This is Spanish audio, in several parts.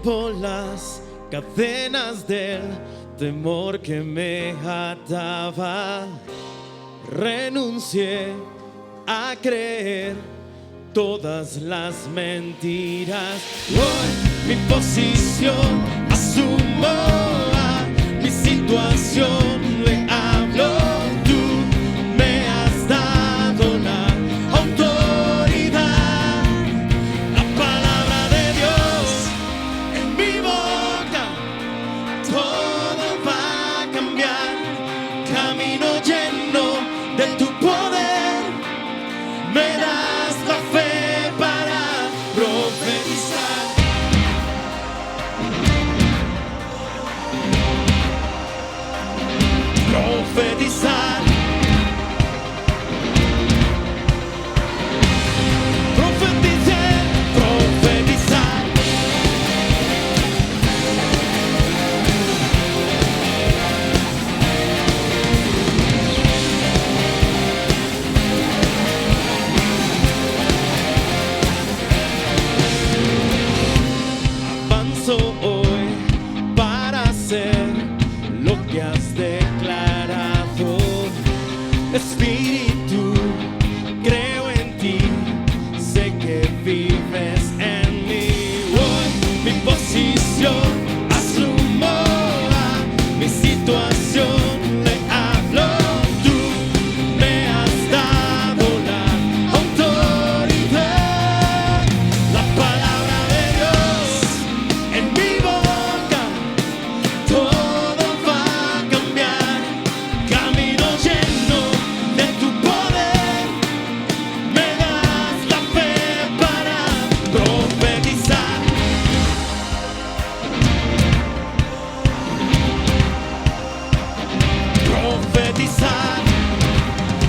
rompo las cadenas del temor que me ataba. Renuncié a creer todas las mentiras. Hoy mi posición asumo, a mi situación le hablo. Tú me has dado la autoridad. La palabra de Dios en mi boca, todo va a cambiar. Camino lleno de tu poder, me das la fe para profetizar. Profetizar. Profetizar. Profetizar. Avanzo hoy para hacer lo que has declarado. Espíritu, creo en ti, sé que vives en mí. Hoy mi posición asumo, a mi situación le hablo. Tú me has dado la autoridad. La palabra de Dios en mi boca, todo va a cambiar. Camino lleno de tu poder, me das la fe para profetizar. Profetizar.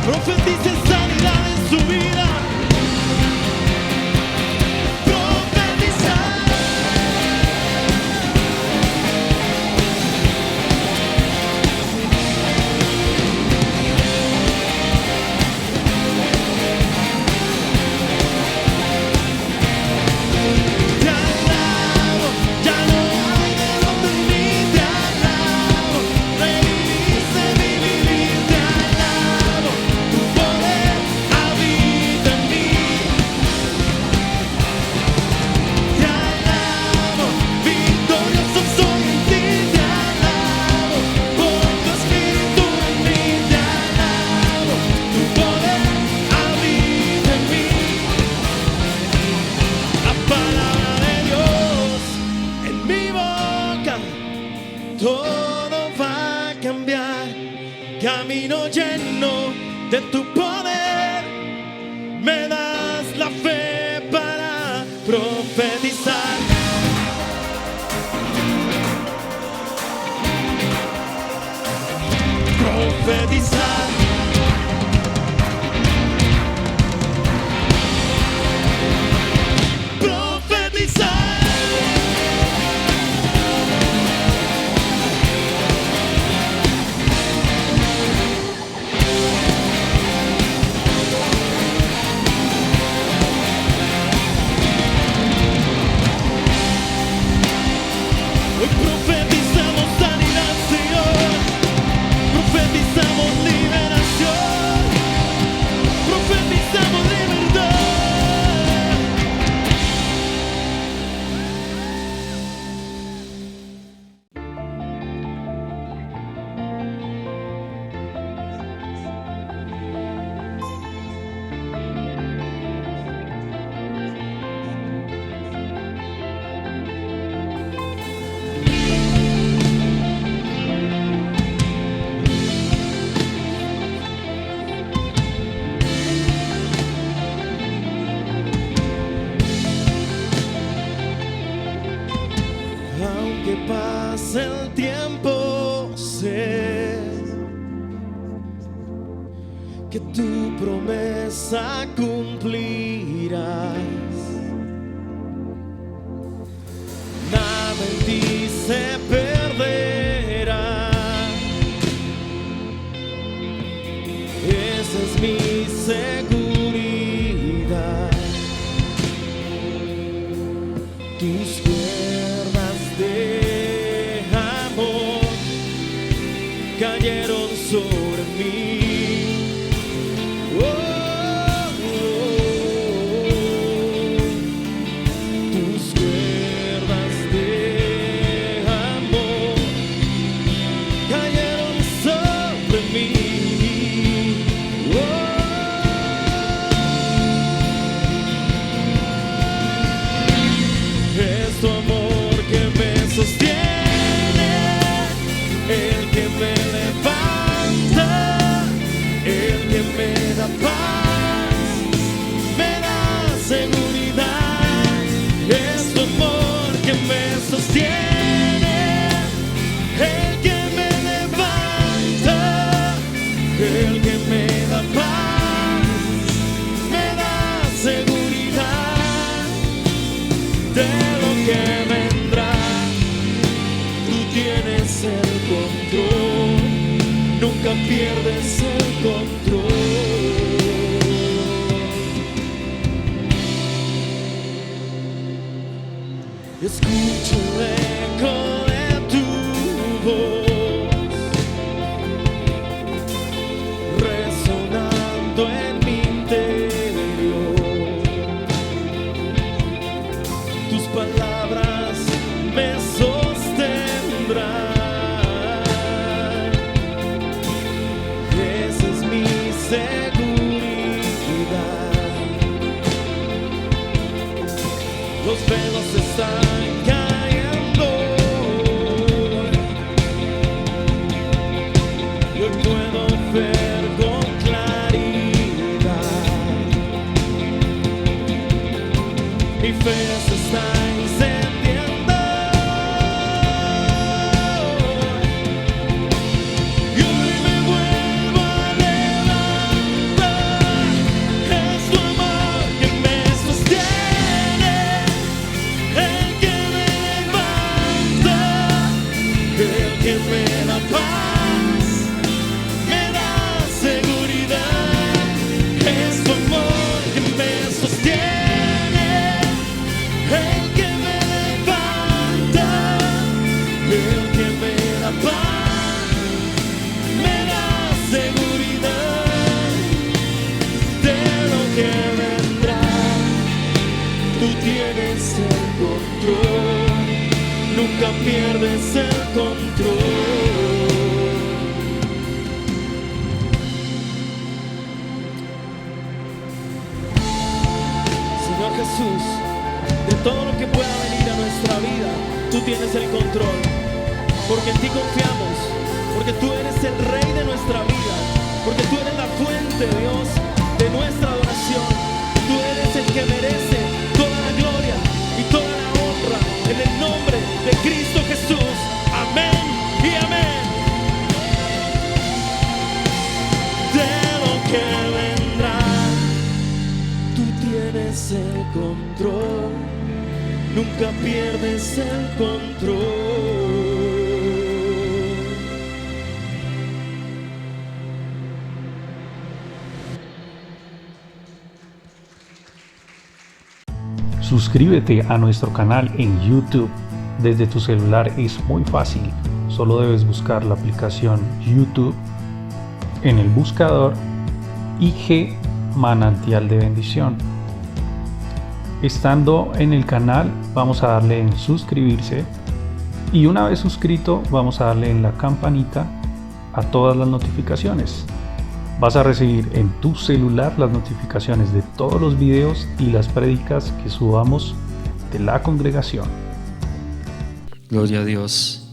Profetice sanidad en su vida. Profetizar. Te alabo, ya no hay derrota en mí. Te alabo, reviviste mi vivir. Te alabo, tu poder habita en mí. Te alabo, victorioso soy en ti. Te alabo, por tu espíritu en mí. Te alabo, tu poder habita en mí. La palabra de Dios en mi boca, todo va a cambiar. Camino lleno de tu poder, me das la fe para profetizar. Profetizar. Profetizar. Hoy profetizamos sanidad, Señor. Profetizamos liberación. Profetizamos libertad. Aunque pase el tiempo, sé que tu promesa cumplirás. Nada en ti se perderá. Esa es mi seguridad. Tus cuerdas que me da paz, me da seguridad. Es tu amor que me sostiene, el que me levanta, el que me da paz, me da seguridad de lo que vendrá. Tú tienes el control, nunca pierdes el control. Escucho el eco de tu voz resonando en mi interior. Tus palabras me sostendrán. Esa es mi seguridad. Los velos están cayendo. Yo puedo ver con claridad. Mi fe se está encendiendo. Y hoy me vuelvo a levantar. Es tu amor que me sostiene, el que me levanta, el que me da paz, me da seguridad. Es tu amor que me sostiene, el que me levanta, el que me da paz, me da seguridad de lo que vendrá. Tú tienes el control, nunca pierdes el control. Señor Jesús, de todo lo que pueda venir a nuestra vida, tú tienes el control, porque en ti confiamos, porque tú eres el Rey de nuestra vida, porque tú eres la fuente, Dios, de nuestra adoración. Tú eres el que merece toda la gloria y toda la honra, en el nombre de Cristo Jesús. Amén y amén. De lo que vendrá, tú tienes el control, nunca pierdes el control. Suscríbete a nuestro canal en YouTube. Desde tu celular es muy fácil. Solo debes buscar la aplicación YouTube en el buscador IG Manantial de Bendición. Estando en el canal, vamos a darle en suscribirse y una vez suscrito, vamos a darle en la campanita a todas las notificaciones. Vas a recibir en tu celular las notificaciones de todos los videos y las prédicas que subamos de la congregación. Gloria a Dios.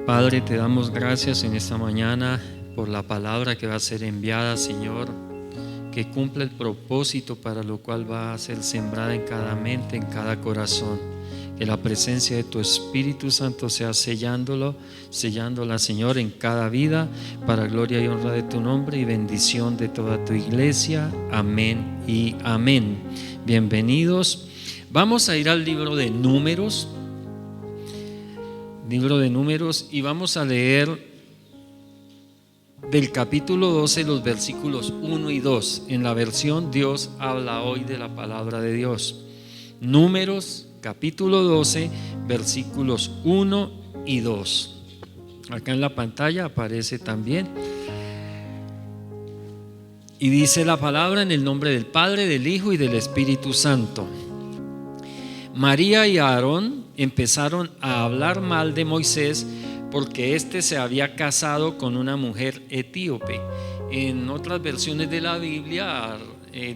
Padre, te damos gracias en esta mañana por la palabra que va a ser enviada, Señor, que cumpla el propósito para lo cual va a ser sembrada en cada mente, en cada corazón. Que la presencia de tu Espíritu Santo sea sellándola, Señor, en cada vida, para gloria y honra de tu nombre y bendición de toda tu iglesia. Amén y amén. Bienvenidos. Vamos a ir al libro de Números. Y vamos a leer del capítulo 12 los versículos 1 y 2 en la versión Dios habla hoy de la palabra de Dios. Números capítulo 12 versículos 1 y 2. Acá en la pantalla aparece también. Y dice la palabra en el nombre del Padre, del Hijo y del Espíritu Santo. María y Aarón empezaron a hablar mal de Moisés porque éste se había casado con una mujer etíope. En otras versiones de la Biblia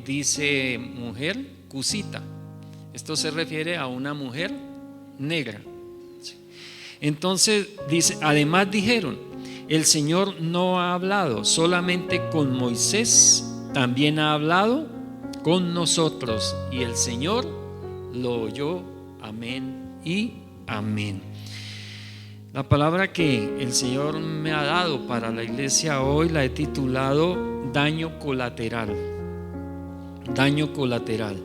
dice mujer cusita. Esto se refiere a una mujer negra. Entonces dice, además dijeron, el Señor no ha hablado solamente con Moisés, también ha hablado con nosotros, y el Señor lo oyó. Amén y amén. La palabra que el Señor me ha dado para la iglesia hoy la he titulado daño colateral. Daño colateral.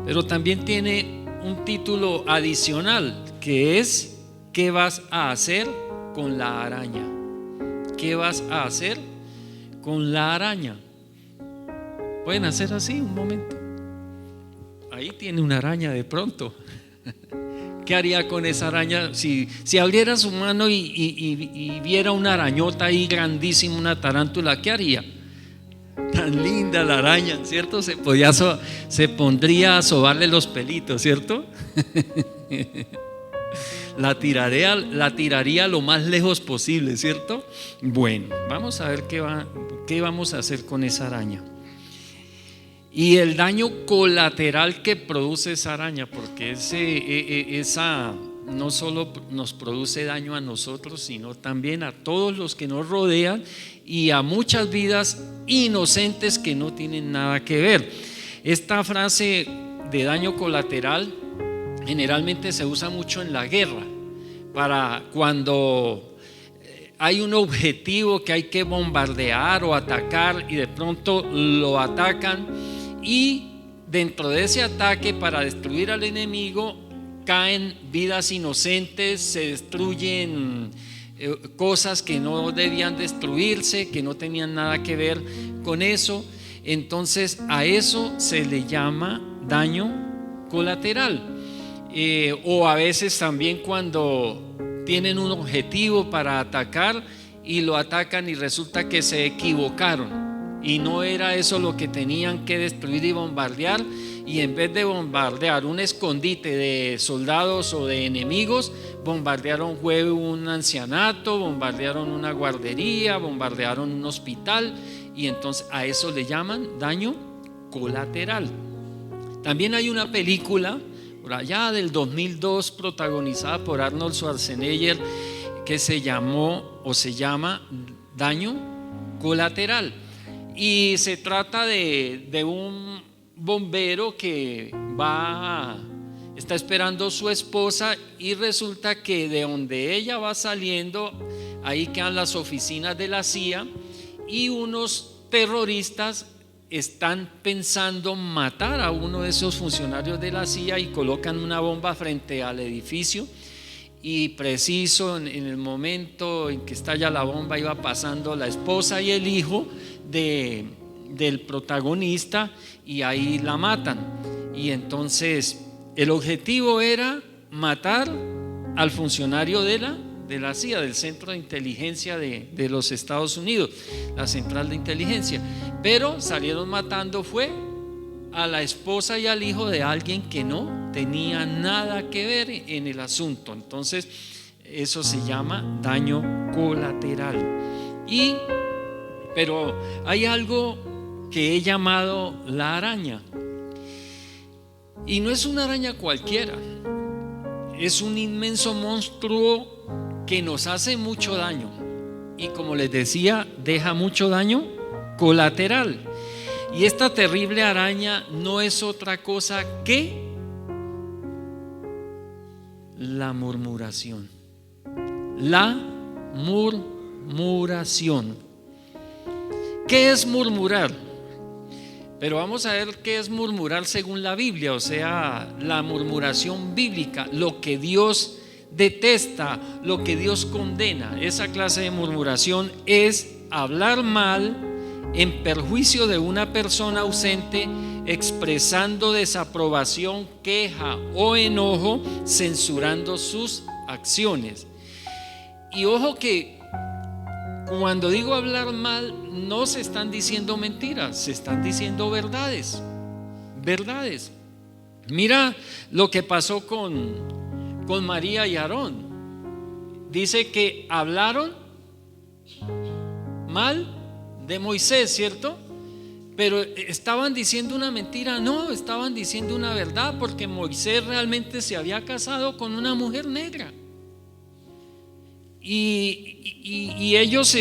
Pero también tiene un título adicional que es: ¿qué vas a hacer con la araña? ¿Qué vas a hacer con la araña? Pueden hacer así un momento. Ahí tiene una araña de pronto. ¿Qué haría con esa araña? Si abriera su mano y viera una arañota ahí grandísima, una tarántula, ¿qué haría? Tan linda la araña, ¿cierto? Se pondría a sobarle los pelitos, ¿cierto? La tiraría lo más lejos posible, ¿cierto? Bueno, vamos a ver qué vamos a hacer con esa araña. Y el daño colateral que produce esa araña, porque esa no solo nos produce daño a nosotros, sino también a todos los que nos rodean y a muchas vidas inocentes que no tienen nada que ver. Esta frase de daño colateral generalmente se usa mucho en la guerra, para cuando hay un objetivo que hay que bombardear o atacar y de pronto lo atacan. Y dentro de ese ataque, para destruir al enemigo, caen vidas inocentes, se destruyen cosas que no debían destruirse, que no tenían nada que ver con eso. Entonces a eso se le llama daño colateral. O a veces también cuando tienen un objetivo para atacar y lo atacan y resulta que se equivocaron y no era eso lo que tenían que destruir y bombardear, y en vez de bombardear un escondite de soldados o de enemigos, bombardearon un ancianato, bombardearon una guardería, bombardearon un hospital, y entonces a eso le llaman daño colateral. También hay una película por allá del 2002 protagonizada por Arnold Schwarzenegger que se llama Daño Colateral. Y se trata de un bombero que está esperando a su esposa, y resulta que de donde ella va saliendo, ahí quedan las oficinas de la CIA, y unos terroristas están pensando matar a uno de esos funcionarios de la CIA y colocan una bomba frente al edificio. Y preciso en el momento en que estalla la bomba, iba pasando la esposa y el hijo del protagonista, y ahí la matan. Y entonces el objetivo era matar al funcionario de la CIA, del Centro de Inteligencia de los Estados Unidos, la Central de Inteligencia. Pero salieron matando fue a la esposa y al hijo de alguien que no tenía nada que ver en el asunto. Entonces eso se llama daño colateral. Pero hay algo que he llamado la araña, y no es una araña cualquiera, es un inmenso monstruo que nos hace mucho daño, y como les decía, deja mucho daño colateral. Y esta terrible araña no es otra cosa que la murmuración. La murmuración. ¿Qué es murmurar? Pero vamos a ver qué es murmurar según la Biblia, o sea, la murmuración bíblica, lo que Dios detesta, lo que Dios condena. Esa clase de murmuración es hablar mal en perjuicio de una persona ausente, expresando desaprobación, queja o enojo, censurando sus acciones. Y ojo que cuando digo hablar mal, no se están diciendo mentiras, se están diciendo verdades. Mira lo que pasó con María y Aarón. Dice que hablaron mal de Moisés, ¿cierto? Pero estaban diciendo una mentira. No, estaban diciendo una verdad, porque Moisés realmente se había casado con una mujer negra. y ellos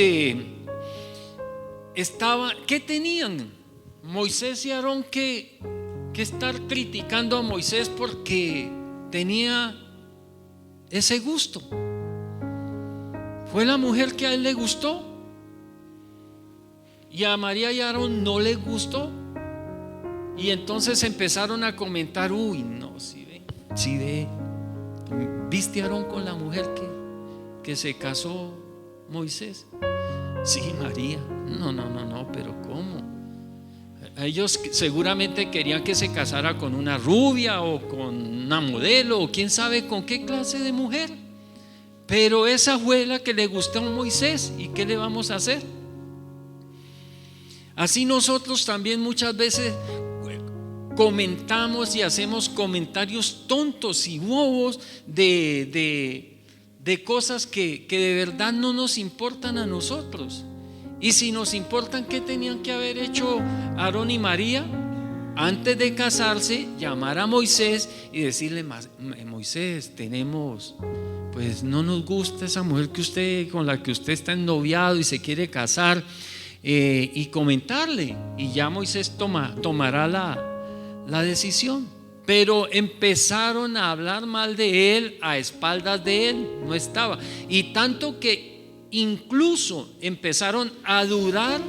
¿qué tenían? Moisés y Aarón que estar criticando a Moisés porque tenía ese gusto. Fue la mujer que a él le gustó y a María y a Aarón no les gustó, y entonces empezaron a comentar: uy, no, si ve, ¿viste a Aarón con la mujer que se casó Moisés? Sí, María. No, pero ¿cómo? Ellos seguramente querían que se casara con una rubia o con una modelo o quién sabe con qué clase de mujer, pero esa fue la que le gustó a Moisés. ¿Y qué le vamos a hacer? Así nosotros también muchas veces comentamos y hacemos comentarios tontos y bobos de cosas que de verdad no nos importan a nosotros. Y si nos importan, ¿qué tenían que haber hecho Aarón y María? Antes de casarse, llamar a Moisés y decirle: Moisés, pues no nos gusta esa mujer con la que usted está ennoviado y se quiere casar, y comentarle, y ya Moisés tomará la decisión. Pero empezaron a hablar mal de él a espaldas de él, no estaba, y tanto que incluso empezaron a dudar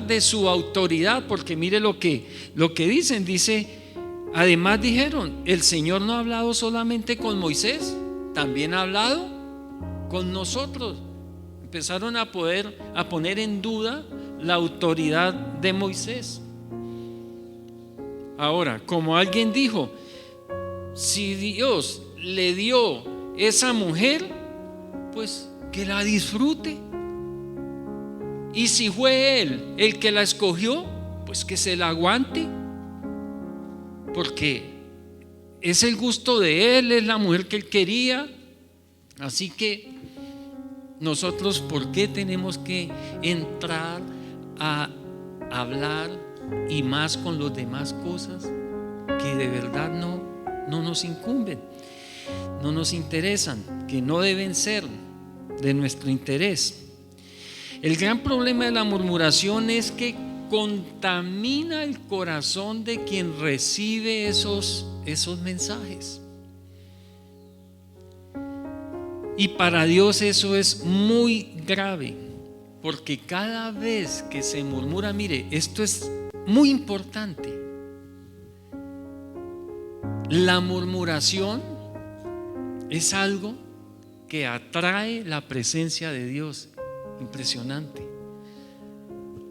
de su autoridad, porque mire lo que dice, además dijeron: el Señor no ha hablado solamente con Moisés, también ha hablado con nosotros. Empezaron a poner en duda la autoridad de Moisés. Ahora, como alguien dijo, si Dios le dio esa mujer, pues que la disfrute. Y si fue Él el que la escogió, pues que se la aguante, porque es el gusto de Él, es la mujer que Él quería. Así que nosotros, ¿por qué tenemos que entrar a hablar y más con los demás cosas que de verdad no nos incumben, no nos interesan, que no deben ser de nuestro interés? El gran problema de la murmuración es que contamina el corazón de quien recibe esos mensajes. Y para Dios eso es muy grave, porque cada vez que se murmura, mire, esto es muy importante. La murmuración es algo que atrae la presencia de Dios. Impresionante.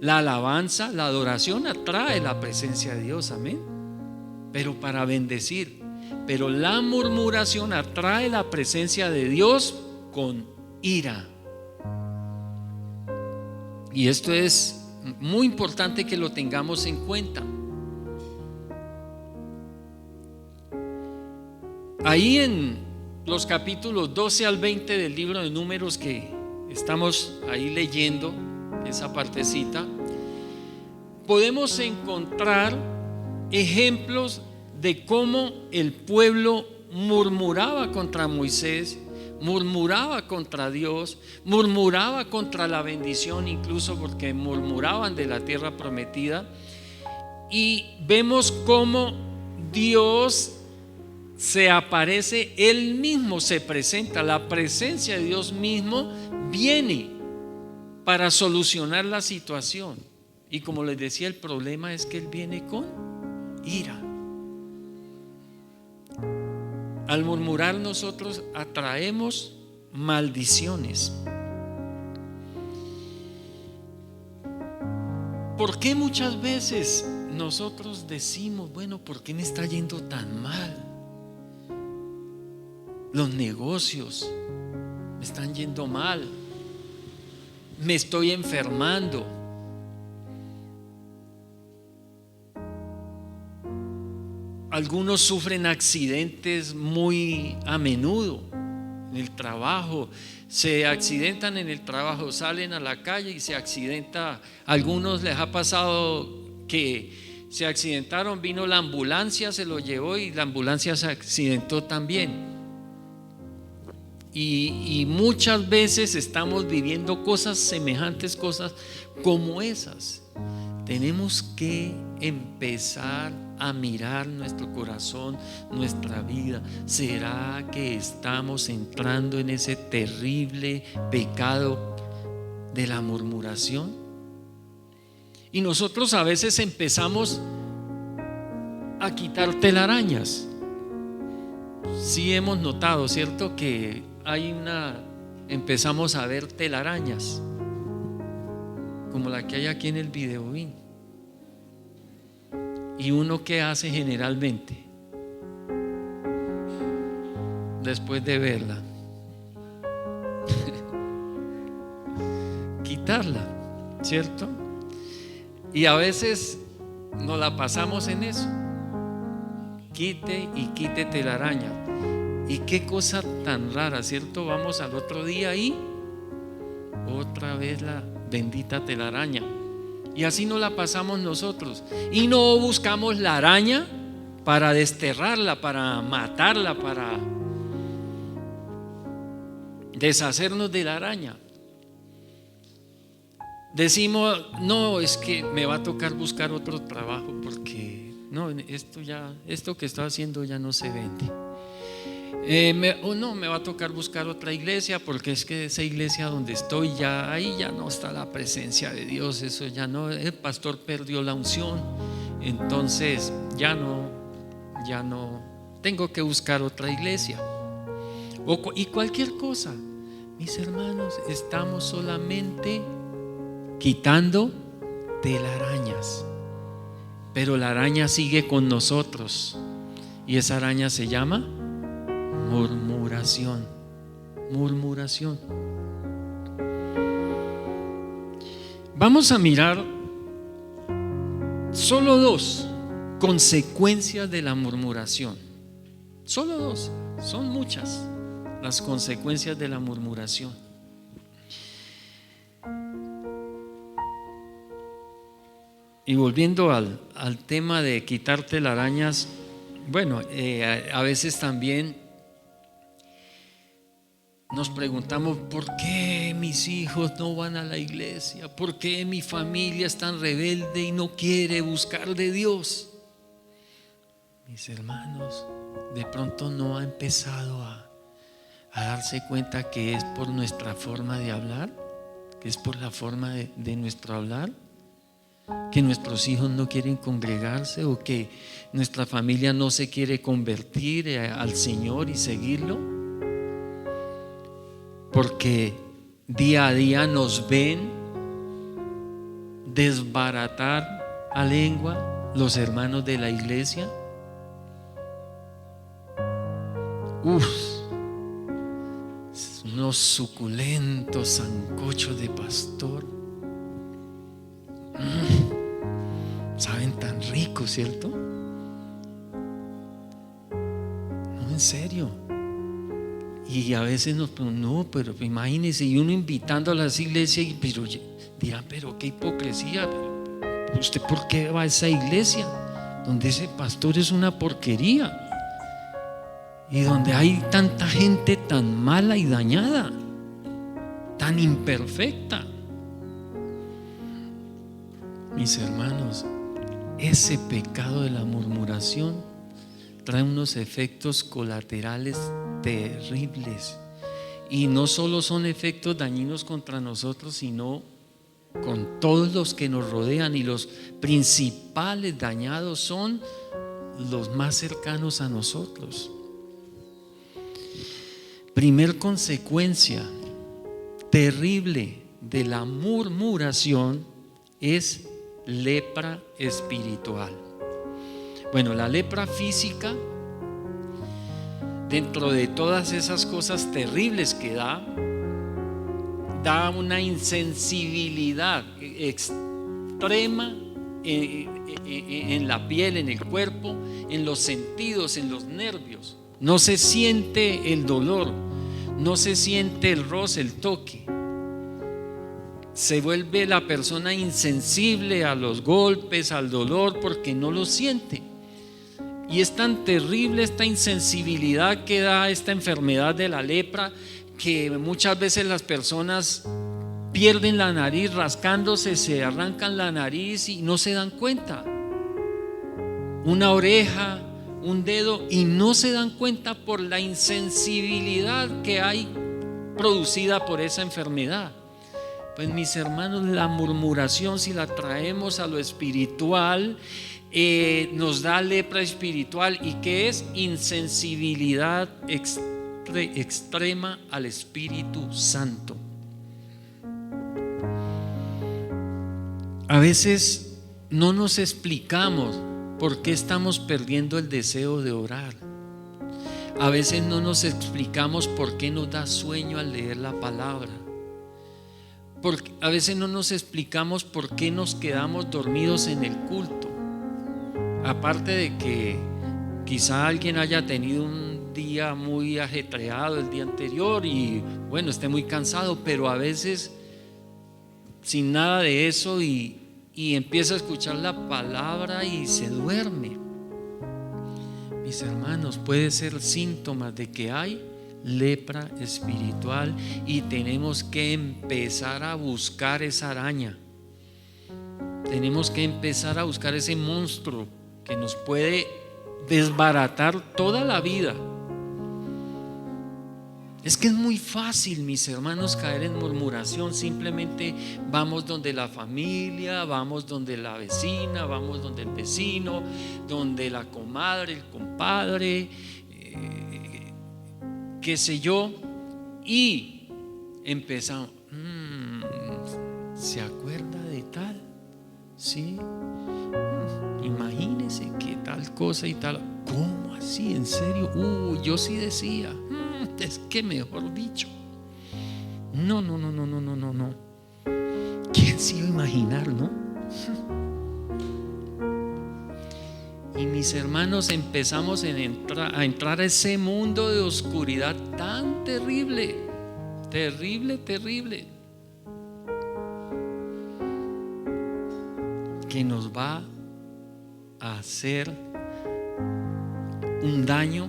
La alabanza, la adoración atrae la presencia de Dios, amén, pero para bendecir. Pero la murmuración atrae la presencia de Dios con ira. Y esto es muy importante que lo tengamos en cuenta. Ahí en los capítulos 12 al 20 del libro de Números, que estamos ahí leyendo esa partecita, podemos encontrar ejemplos de cómo el pueblo murmuraba contra Moisés, murmuraba contra Dios, murmuraba contra la bendición, incluso porque murmuraban de la tierra prometida. Y vemos cómo Dios se aparece, Él mismo se presenta, la presencia de Dios mismo viene para solucionar la situación. Y como les decía, el problema es que Él viene con ira. Al murmurar nosotros atraemos maldiciones. ¿Por qué muchas veces nosotros decimos: bueno, ¿por qué me está yendo tan mal? Los negocios me están yendo mal, me estoy enfermando. Algunos sufren accidentes muy a menudo en el trabajo, se accidentan en el trabajo, salen a la calle y se accidenta. A algunos les ha pasado que se accidentaron, vino la ambulancia, se lo llevó y la ambulancia se accidentó también. Y muchas veces estamos viviendo cosas semejantes, cosas como esas. Tenemos que empezar a mirar nuestro corazón, nuestra vida. ¿Será que estamos entrando en ese terrible pecado de la murmuración? Y nosotros a veces empezamos a quitar telarañas. Sí hemos notado, ¿cierto? Que empezamos a ver telarañas como la que hay aquí en el videobeam. ¿Y uno qué hace generalmente después de verla? Quitarla, ¿cierto? Y a veces nos la pasamos en eso, quite y quite telaraña. Y qué cosa tan rara, ¿cierto? Vamos al otro día y otra vez la bendita telaraña. Y así nos la pasamos nosotros. Y no buscamos la araña para desterrarla, para matarla, para deshacernos de la araña. Decimos, no, es que me va a tocar buscar otro trabajo porque no, esto que estoy haciendo ya no se vende. Me va a tocar buscar otra iglesia porque es que esa iglesia donde estoy ahí ya no está la presencia de Dios, eso ya no, el pastor perdió la unción, entonces ya no, tengo que buscar otra iglesia y cualquier cosa. Mis hermanos, estamos solamente quitando telarañas, pero la araña sigue con nosotros y esa araña se llama murmuración. Vamos a mirar solo 2 consecuencias de la murmuración. Solo 2, son muchas las consecuencias de la murmuración. Y volviendo al tema de quitar telarañas, bueno, a veces también nos preguntamos, ¿por qué mis hijos no van a la iglesia? ¿Por qué mi familia es tan rebelde y no quiere buscar de Dios? Mis hermanos, de pronto no ha empezado a darse cuenta que es por nuestra forma de hablar, que es por la forma de nuestro hablar, que nuestros hijos no quieren congregarse o que nuestra familia no se quiere convertir al Señor y seguirlo. Porque día a día nos ven desbaratar a lengua los hermanos de la iglesia. Unos suculentos sancochos de pastor. Saben tan rico, ¿cierto? No, en serio. Y a veces nos preguntan, no, pero imagínense, y uno invitando a las iglesias, pero dirán, pero qué hipocresía. ¿Usted por qué va a esa iglesia donde ese pastor es una porquería? Y donde hay tanta gente tan mala y dañada, tan imperfecta. Mis hermanos, ese pecado de la murmuración trae unos efectos colaterales terribles. Y no solo son efectos dañinos contra nosotros, sino con todos los que nos rodean. Y los principales dañados son los más cercanos a nosotros. Primer consecuencia terrible de la murmuración es lepra espiritual. Bueno, la lepra física, dentro de todas esas cosas terribles que da una insensibilidad extrema en la piel, en el cuerpo, en los sentidos, en los nervios. No se siente el dolor, no se siente el roce, el toque. Se vuelve la persona insensible a los golpes, al dolor, porque no lo siente. Y es tan terrible esta insensibilidad que da esta enfermedad de la lepra, que muchas veces las personas pierden la nariz rascándose, se arrancan la nariz y no se dan cuenta. Una oreja, un dedo, y no se dan cuenta por la insensibilidad que hay producida por esa enfermedad. Pues mis hermanos, la murmuración, si la traemos a lo espiritual, nos da lepra espiritual. ¿Y qué es? Insensibilidad extrema al Espíritu Santo. A veces no nos explicamos por qué estamos perdiendo el deseo de orar. A veces no nos explicamos por qué nos da sueño al leer la palabra. A veces no nos explicamos por qué nos quedamos dormidos en el culto. Aparte de que quizá alguien haya tenido un día muy ajetreado el día anterior y bueno, esté muy cansado, pero a veces sin nada de eso y empieza a escuchar la palabra y se duerme. Mis hermanos, puede ser síntomas de que hay lepra espiritual y tenemos que empezar a buscar esa araña. Tenemos que empezar a buscar ese monstruo que nos puede desbaratar toda la vida. Es que es muy fácil, mis hermanos, caer en murmuración. Simplemente vamos donde la familia, vamos donde la vecina, vamos donde el vecino, donde la comadre, el compadre, qué sé yo, y empezamos. ¿Se acuerda de tal? Sí. Imagínese que tal cosa y tal. ¿Cómo así? ¿En serio? Yo sí decía. Es que mejor dicho. No. ¿Quién se iba a imaginar, no? Y mis hermanos, empezamos a entrar a ese mundo de oscuridad tan terrible, que nos va a hacer un daño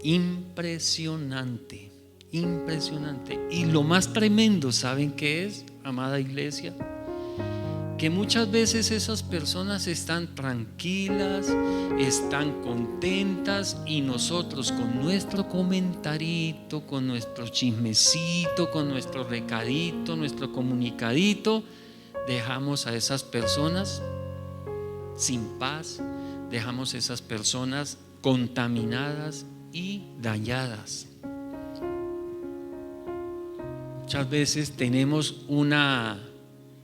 impresionante. Y lo más tremendo, ¿saben qué es, amada iglesia? Que muchas veces esas personas están tranquilas, están contentas, y nosotros con nuestro comentarito, con nuestro chismecito, con nuestro recadito, nuestro comunicadito, dejamos a esas personas sin paz, dejamos a esas personas contaminadas y dañadas. Muchas veces tenemos una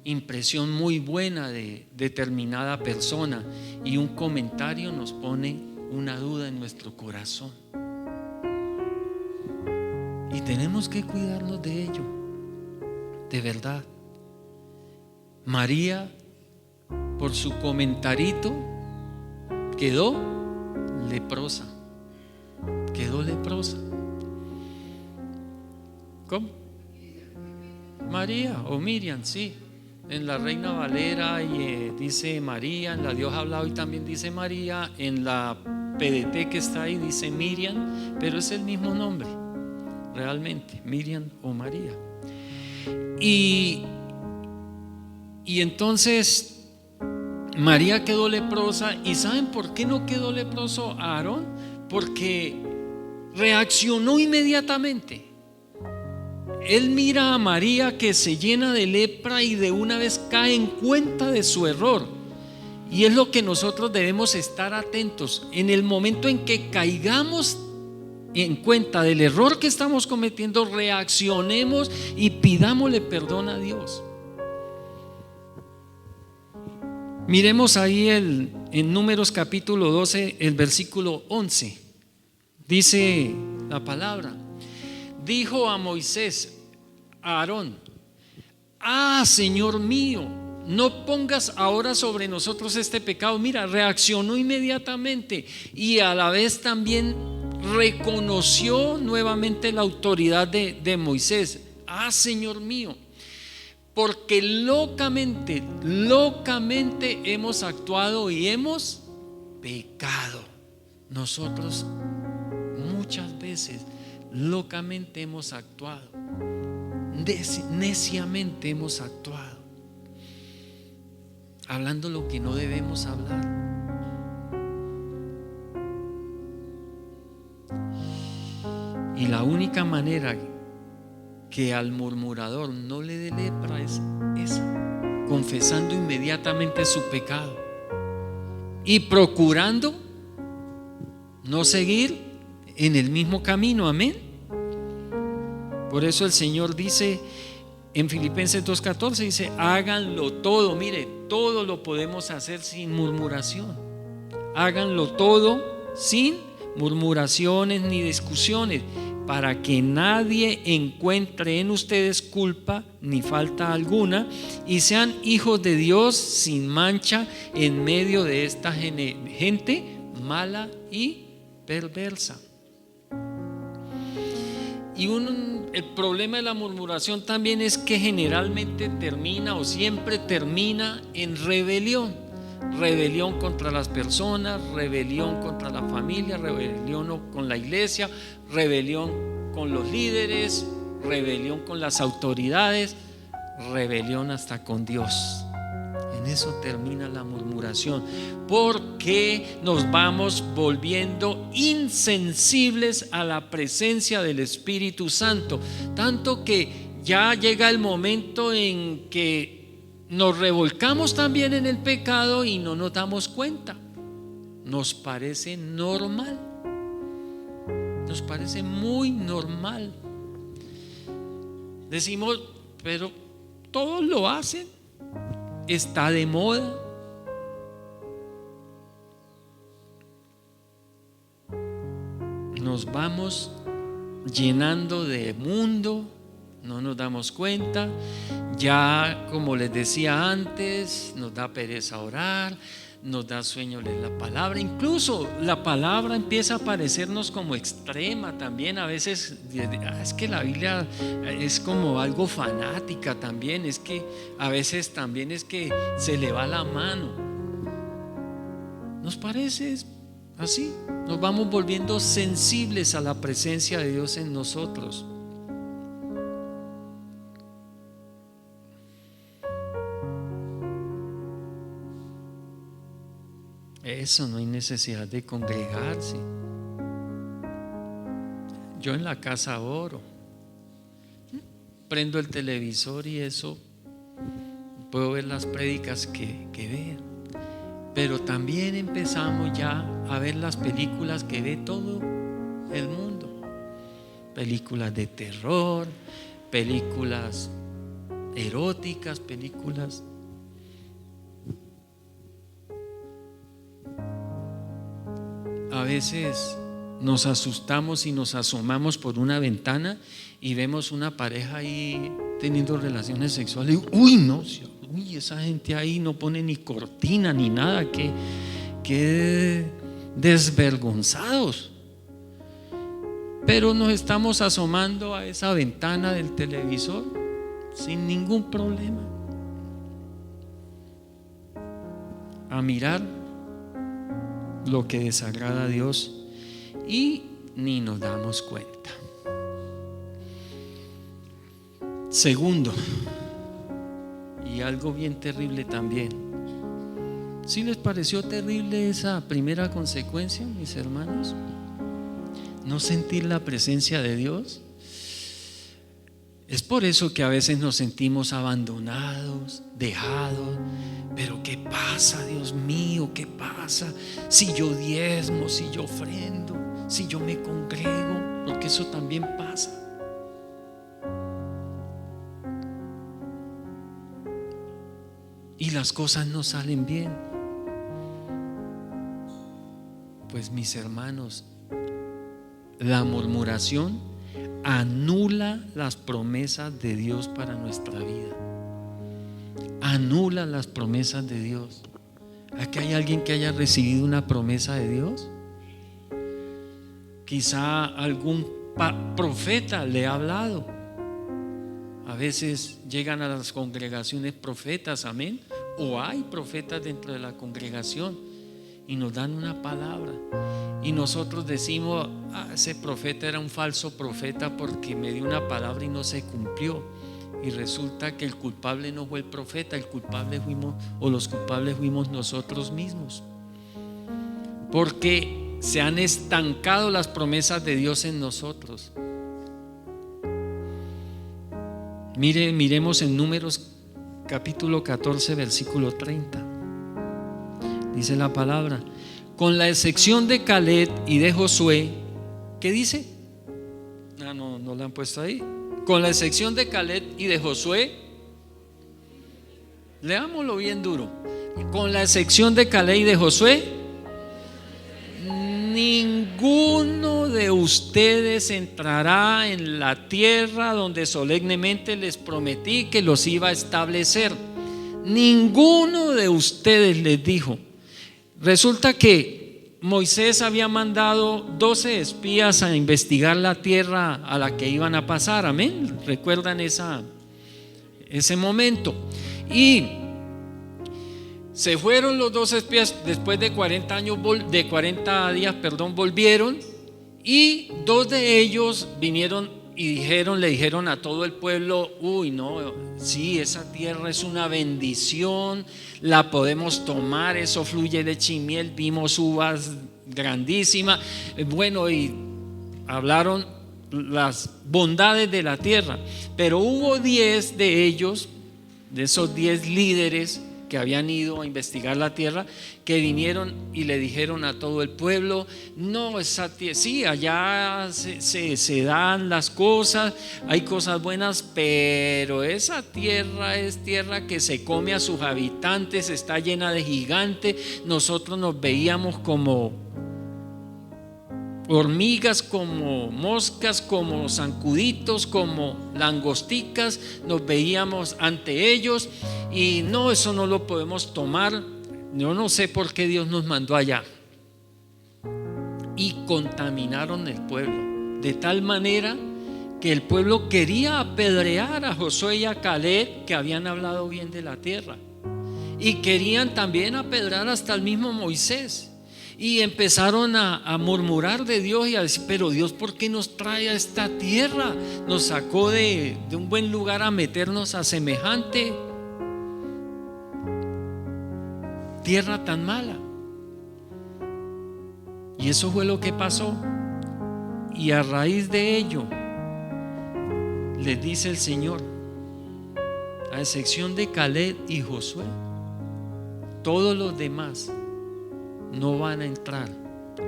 impresión muy buena de determinada persona y un comentario nos pone una duda en nuestro corazón, y tenemos que cuidarnos de ello, de verdad. María, por su comentarito, quedó leprosa. ¿Cómo? María o Miriam, sí. En la Reina Valera dice María, en la Dios ha hablado y también dice María, en la PDT que está ahí dice Miriam, pero es el mismo nombre realmente, Miriam o María. Y entonces María quedó leprosa. ¿Y saben por qué no quedó leproso Aarón? Porque reaccionó inmediatamente. Él mira a María que se llena de lepra y de una vez cae en cuenta de su error. Y es lo que nosotros debemos estar atentos. En el momento en que caigamos en cuenta del error que estamos cometiendo, reaccionemos y pidámosle perdón a Dios. Miremos ahí en Números capítulo 12, el versículo 11. Dice la palabra: dijo a Moisés, a Aarón: Señor mío, no pongas ahora sobre nosotros este pecado. Mira, reaccionó inmediatamente y a la vez también reconoció nuevamente la autoridad de Moisés. Señor mío, porque locamente hemos actuado y hemos pecado. Nosotros muchas veces locamente hemos actuado, neciamente hemos actuado, hablando lo que no debemos hablar. Y la única manera que al murmurador no le dé lepra es esa, confesando inmediatamente su pecado y procurando no seguir en el mismo camino. Amén. Por eso el Señor dice en Filipenses 2:14, dice: háganlo todo. Mire, todo lo podemos hacer sin murmuración. Háganlo todo sin murmuraciones ni discusiones, para que nadie encuentre en ustedes culpa ni falta alguna, y sean hijos de Dios sin mancha en medio de esta gente mala y perversa. Y el problema de la murmuración también es que generalmente termina, o siempre termina, en rebelión. Rebelión contra las personas, rebelión contra la familia, rebelión con la iglesia, rebelión con los líderes, rebelión con las autoridades, rebelión hasta con Dios. En eso termina la murmuración, porque nos vamos volviendo insensibles a la presencia del Espíritu Santo, tanto que ya llega el momento en que nos revolcamos también en el pecado y no nos damos cuenta. Nos parece normal, nos parece muy normal. Decimos, pero todos lo hacen, está de moda. Nos vamos llenando de mundo, no nos damos cuenta. Ya, como les decía antes, nos da pereza orar, nos da sueño leer la palabra. Incluso la palabra empieza a parecernos como extrema también. A veces es que la Biblia es como algo fanática también. Es que a veces también es que se le va la mano. ¿Nos parece así? Nos vamos volviendo sensibles a la presencia de Dios en nosotros. Eso, no hay necesidad de congregarse. Yo en la casa oro, prendo el televisor y eso, puedo ver las prédicas que vean. Pero también empezamos ya a ver las películas que ve todo el mundo. Películas de terror, películas eróticas, películas. A veces nos asustamos y nos asomamos por una ventana y vemos una pareja ahí teniendo relaciones sexuales. Uy, no, uy, esa gente ahí no pone ni cortina ni nada. Qué desvergonzados. Pero nos estamos asomando a esa ventana del televisor sin ningún problema, a mirar lo que desagrada a Dios y ni nos damos cuenta. Segundo, y algo bien terrible también. ¿Sí les pareció terrible esa primera consecuencia, mis hermanos? No sentir la presencia de Dios. Es por eso que a veces nos sentimos abandonados, dejados. Pero ¿qué pasa, Dios mío? ¿Qué pasa si yo diezmo, si yo ofrendo, si yo me congrego? Porque eso también pasa. Y las cosas no salen bien. Pues mis hermanos, la murmuración anula las promesas de Dios para nuestra vida. Anula las promesas de Dios. ¿Aquí hay alguien que haya recibido una promesa de Dios? Quizá algún profeta le ha hablado. A veces llegan a las congregaciones profetas, amén. O hay profetas dentro de la congregación y nos dan una palabra. Y nosotros decimos, ese profeta era un falso profeta porque me dio una palabra y no se cumplió. Y resulta que el culpable no fue el profeta, el culpable fuimos, o los culpables fuimos nosotros mismos. Porque se han estancado las promesas de Dios en nosotros. Miremos en Números capítulo 14, versículo 30. Dice la palabra: con la excepción de Caleb y de Josué. ¿Qué dice? No la han puesto ahí. Con la excepción de Caleb y de Josué. Leámoslo bien duro. Con la excepción de Caleb y de Josué, ninguno de ustedes entrará en la tierra donde solemnemente les prometí que los iba a establecer. Ninguno de ustedes, les dijo. Resulta que Moisés había mandado 12 espías a investigar la tierra a la que iban a pasar. Amén. ¿Recuerdan ese momento? Y se fueron los 12 espías. Después de 40 días, volvieron. Y 2 de ellos vinieron y le dijeron a todo el pueblo: uy, no, sí, esa tierra es una bendición, la podemos tomar, eso fluye leche y miel, vimos uvas grandísimas. Bueno, y hablaron las bondades de la tierra. Pero hubo 10 de ellos, de esos 10 líderes que habían ido a investigar la tierra, que vinieron y le dijeron a todo el pueblo: no, esa tierra, sí, allá se dan las cosas, hay cosas buenas, pero esa tierra es tierra que se come a sus habitantes, está llena de gigantes. Nosotros nos veíamos como hormigas, como moscas, como zancuditos, como langosticas, nos veíamos ante ellos, y no, eso no lo podemos tomar. Yo no sé por qué Dios nos mandó allá. Y contaminaron el pueblo de tal manera que el pueblo quería apedrear a Josué y a Caleb, que habían hablado bien de la tierra, y querían también apedrear hasta el mismo Moisés. Y empezaron a murmurar de Dios y a decir: pero Dios, ¿por qué nos trae a esta tierra? Nos sacó de un buen lugar a meternos a semejante tierra tan mala. Y eso fue lo que pasó. Y a raíz de ello les dice el Señor, a excepción de Caleb y Josué, todos los demás no van a entrar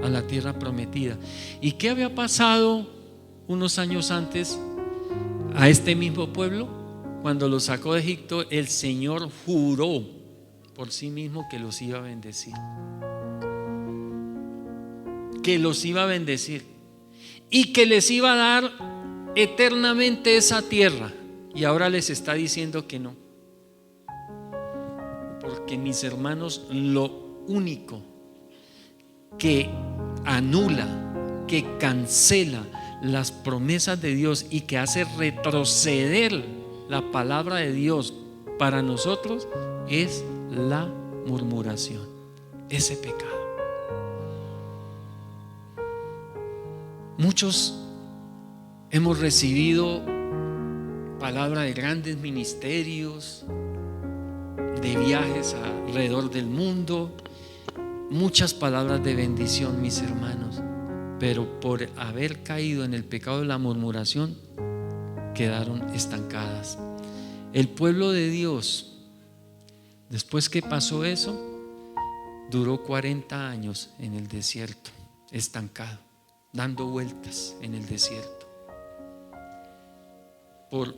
a la tierra prometida. ¿Y qué había pasado unos años antes a este mismo pueblo? Cuando los sacó de Egipto, el Señor juró por sí mismo que los iba a bendecir, que los iba a bendecir y que les iba a dar eternamente esa tierra. Y ahora les está diciendo que no. Porque, mis hermanos, lo único que anula, que cancela las promesas de Dios y que hace retroceder la palabra de Dios para nosotros es la murmuración, ese pecado. Muchos hemos recibido palabra de grandes ministerios, de viajes alrededor del mundo, muchas palabras de bendición, mis hermanos, pero por haber caído en el pecado de la murmuración quedaron estancadas. El pueblo de Dios, después que pasó eso, duró 40 años en el desierto, estancado, dando vueltas en el desierto por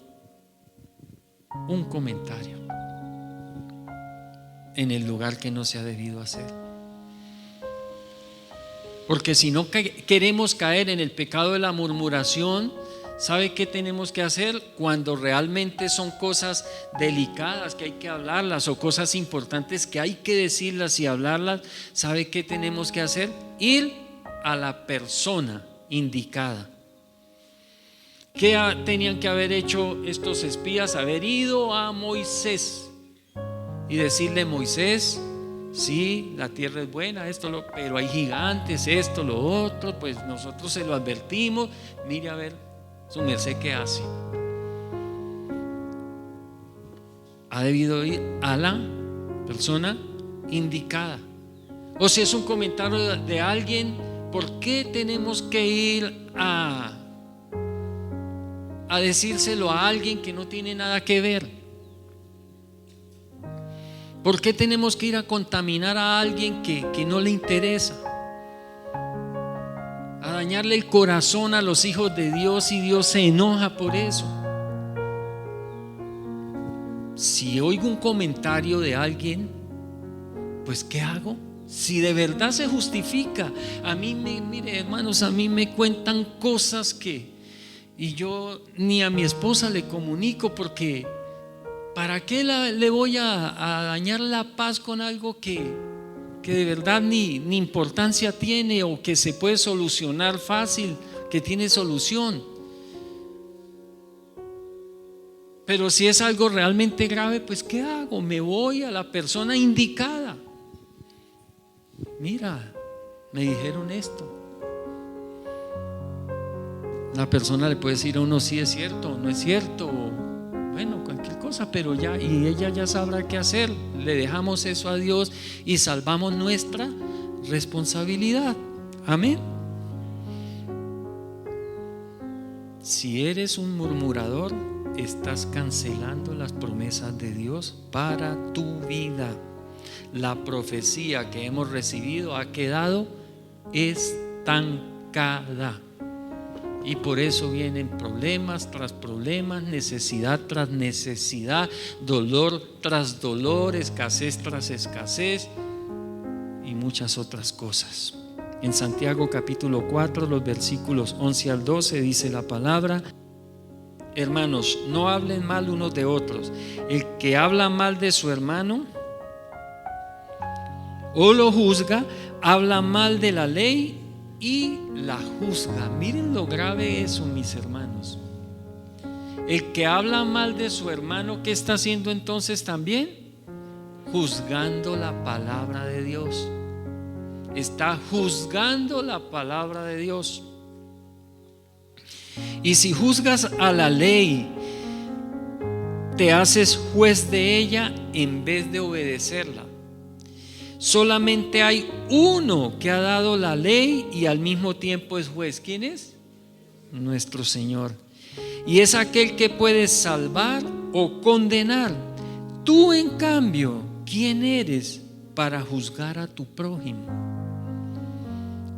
un comentario en el lugar que no se ha debido hacer. Porque si no queremos caer en el pecado de la murmuración, ¿sabe qué tenemos que hacer? Cuando realmente son cosas delicadas que hay que hablarlas, o cosas importantes que hay que decirlas y hablarlas, ¿sabe qué tenemos que hacer? Ir a la persona indicada. ¿Qué tenían que haber hecho estos espías? Haber ido a Moisés y decirle: Moisés, Sí, la tierra es buena, pero hay gigantes, esto, lo otro, pues nosotros se lo advertimos. Mire a ver su merced qué hace. Ha debido ir a la persona indicada. O si es un comentario de alguien, ¿por qué tenemos que ir a decírselo a alguien que no tiene nada que ver? ¿Por qué tenemos que ir a contaminar a alguien que no le interesa? A dañarle el corazón a los hijos de Dios, y Dios se enoja por eso. Si oigo un comentario de alguien, pues ¿qué hago? Si de verdad se justifica. Mire hermanos, a mí me cuentan cosas y yo ni a mi esposa le comunico, porque ¿para qué le voy a dañar la paz con algo que de verdad ni importancia tiene, o que se puede solucionar fácil, que tiene solución? Pero si es algo realmente grave, pues ¿qué hago? Me voy a la persona indicada. Mira, me dijeron esto. La persona le puede decir a uno si es cierto, no es cierto, bueno, cualquier cosa, pero y ella ya sabrá qué hacer. Le dejamos eso a Dios y salvamos nuestra responsabilidad. Amén. Si eres un murmurador, estás cancelando las promesas de Dios para tu vida. La profecía que hemos recibido ha quedado estancada. Y por eso vienen problemas tras problemas, necesidad tras necesidad, dolor tras dolor, escasez tras escasez y muchas otras cosas. En Santiago capítulo 4, los versículos 11 al 12 dice la palabra: hermanos, no hablen mal unos de otros. El que habla mal de su hermano o lo juzga, habla mal de la ley y la juzga. Miren lo grave eso, mis hermanos. El que habla mal de su hermano, ¿qué está haciendo entonces también? Juzgando la palabra de Dios. Está juzgando la palabra de Dios. Y si juzgas a la ley, te haces juez de ella en vez de obedecerla. Solamente hay uno que ha dado la ley y al mismo tiempo es juez. ¿Quién es? Nuestro Señor. Y es aquel que puede salvar o condenar. Tú, en cambio, ¿quién eres para juzgar a tu prójimo?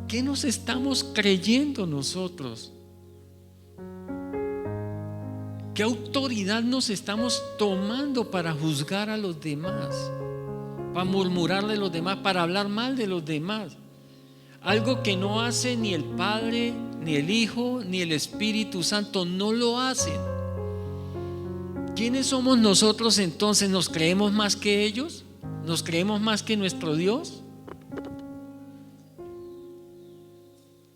¿Qué nos estamos creyendo nosotros? ¿Qué autoridad nos estamos tomando para juzgar a los demás? Para murmurar de los demás, para hablar mal de los demás. Algo que no hace ni el Padre, ni el Hijo, ni el Espíritu Santo, no lo hacen. ¿Quiénes somos nosotros entonces? ¿Nos creemos más que ellos? ¿Nos creemos más que nuestro Dios?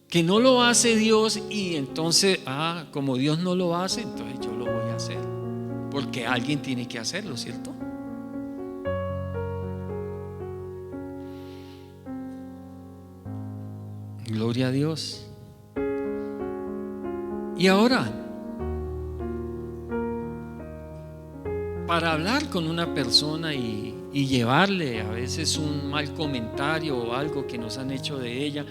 Que no lo hace Dios, y entonces, como Dios no lo hace, entonces yo lo voy a hacer, porque alguien tiene que hacerlo, ¿cierto? Gloria a Dios. Y ahora, para hablar con una persona y llevarle a veces un mal comentario o algo que nos han hecho de ella,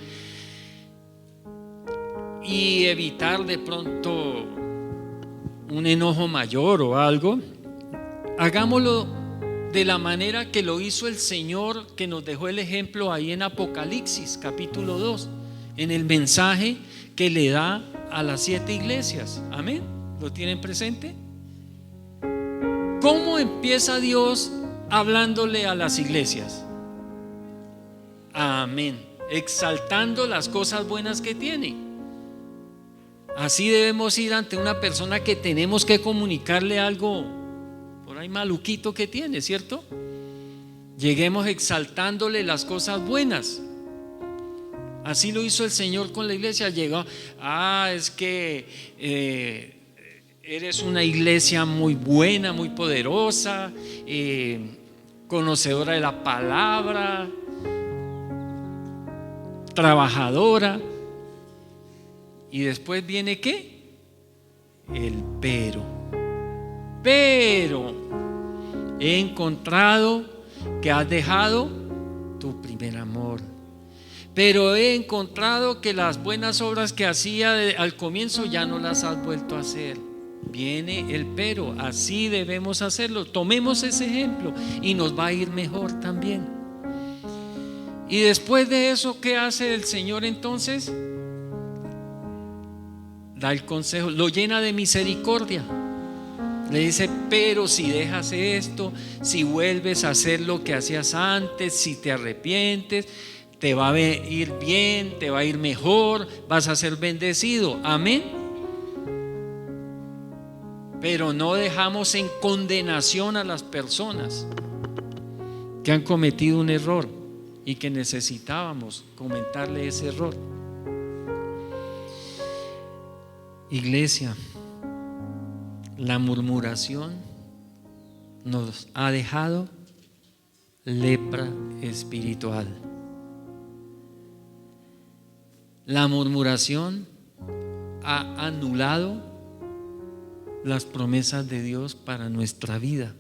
y evitar de pronto un enojo mayor o algo, hagámoslo de la manera que lo hizo el Señor, que nos dejó el ejemplo ahí en Apocalipsis capítulo 2, en el mensaje que le da a las 7 iglesias. Amén. ¿Lo tienen presente? ¿Cómo empieza Dios hablándole a las iglesias? Amén. Exaltando las cosas buenas que tiene. Así debemos ir ante una persona que tenemos que comunicarle algo por ahí maluquito que tiene, ¿cierto? Lleguemos exaltándole las cosas buenas. Así lo hizo el Señor con la iglesia. Llegó, es que eres una iglesia muy buena, muy poderosa, conocedora de la palabra, trabajadora. Y después viene ¿qué? El pero. Pero he encontrado que has dejado tu primer amor. Pero he encontrado que las buenas obras que hacía al comienzo ya no las has vuelto a hacer. Viene el pero, así debemos hacerlo. Tomemos ese ejemplo y nos va a ir mejor también. Y después de eso, ¿qué hace el Señor entonces? Da el consejo, lo llena de misericordia. Le dice, pero si dejas esto, si vuelves a hacer lo que hacías antes, si te arrepientes, te va a ir bien, te va a ir mejor, vas a ser bendecido. Amén. Pero no dejamos en condenación a las personas que han cometido un error y que necesitábamos comentarle ese error. Iglesia, la murmuración nos ha dejado lepra espiritual. La murmuración ha anulado las promesas de Dios para nuestra vida.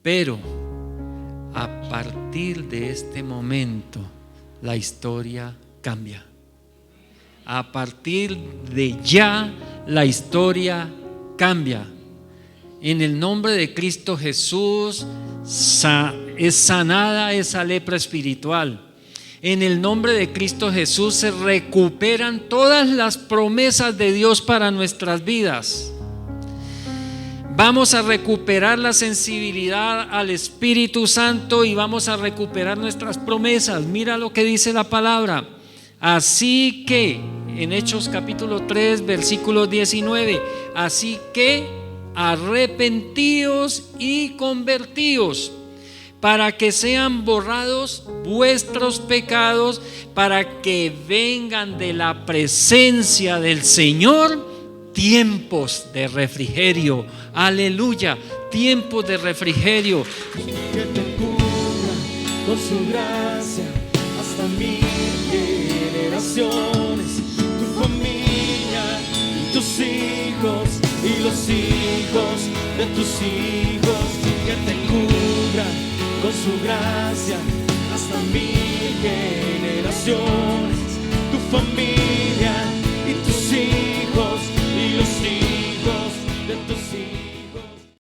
Pero a partir de este momento la historia cambia. A partir de ya la historia cambia. En el nombre de Cristo Jesús es sanada esa lepra espiritual. En el nombre de Cristo Jesús se recuperan todas las promesas de Dios para nuestras vidas. Vamos a recuperar la sensibilidad al Espíritu Santo y vamos a recuperar nuestras promesas. Mira lo que dice la palabra. Así que, en Hechos capítulo 3, versículo 19, así que arrepentíos y convertíos, para que sean borrados vuestros pecados, para que vengan de la presencia del Señor tiempos de refrigerio. Aleluya, tiempos de refrigerio. Que te cubra con su gracia hasta 1000 generaciones, tu familia y tus hijos y los hijos de tus hijos. Que te cubra con su gracia hasta 1000 generaciones, tu familia